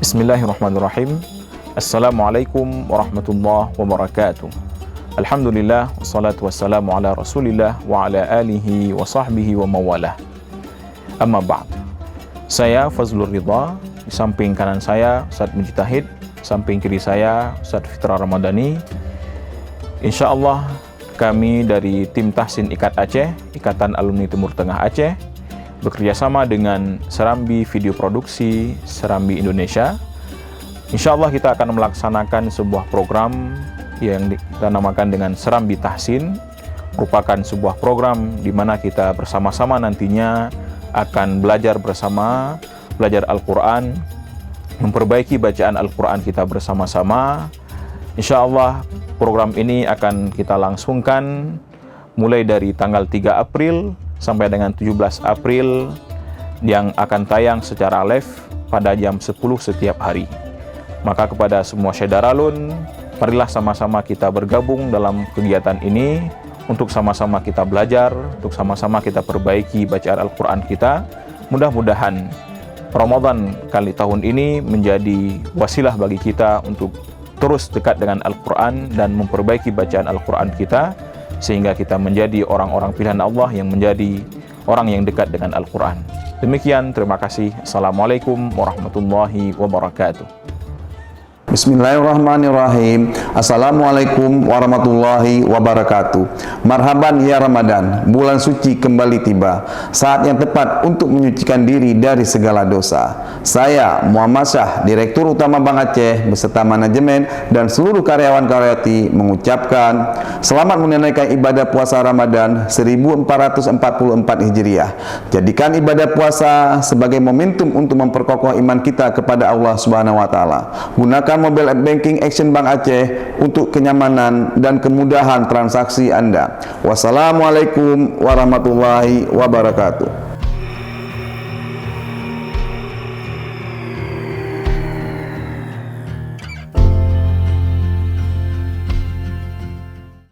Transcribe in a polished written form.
Bismillahirrahmanirrahim. Assalamualaikum warahmatullahi wabarakatuh. Alhamdulillah, wassalatu wassalamu ala rasulillah wa ala alihi wa sahbihi wa mawalah. Amma ba'd. Saya Fazlur Ridha, di samping kanan saya Ustadz Mujtahid, samping kiri saya Ustadz Fitra Ramadhani. Insyaallah kami dari tim Tahsin IKAT Aceh, Ikatan Alumni Timur Tengah Aceh, bekerjasama dengan Serambi Video Produksi Serambi Indonesia. Insya Allah kita akan melaksanakan sebuah program yang kita namakan dengan Serambi Tahsin. Merupakan sebuah program di mana kita bersama-sama nantinya akan belajar bersama, belajar Al-Quran, memperbaiki bacaan Al-Quran kita bersama-sama. Insya Allah program ini akan kita langsungkan mulai dari tanggal 3 April sampai dengan 17 April yang akan tayang secara live pada jam 10 setiap hari. Maka kepada semua Syedaralun, marilah sama-sama kita bergabung dalam kegiatan ini untuk sama-sama kita belajar, untuk sama-sama kita perbaiki bacaan Al-Quran kita. Mudah-mudahan Ramadan kali tahun ini menjadi wasilah bagi kita untuk terus dekat dengan Al-Quran dan memperbaiki bacaan Al-Quran kita, sehingga kita menjadi orang-orang pilihan Allah yang menjadi orang yang dekat dengan Al-Quran. Demikian, terima kasih. Assalamualaikum warahmatullahi wabarakatuh. Bismillahirrahmanirrahim. Assalamualaikum warahmatullahi wabarakatuh. Marhaban ya Ramadan, bulan suci kembali tiba. Saat yang tepat untuk menyucikan diri dari segala dosa. Saya Muhammad Syah, Direktur Utama Bank Aceh beserta manajemen dan seluruh karyawan-karyawati mengucapkan selamat menunaikan ibadah puasa Ramadan 1444 Hijriah. Jadikan ibadah puasa sebagai momentum untuk memperkokoh iman kita kepada Allah Subhanahu wa taala. Gunakan mobile app banking Action Bank Aceh untuk kenyamanan dan kemudahan transaksi Anda. Wassalamualaikum warahmatullahi wabarakatuh.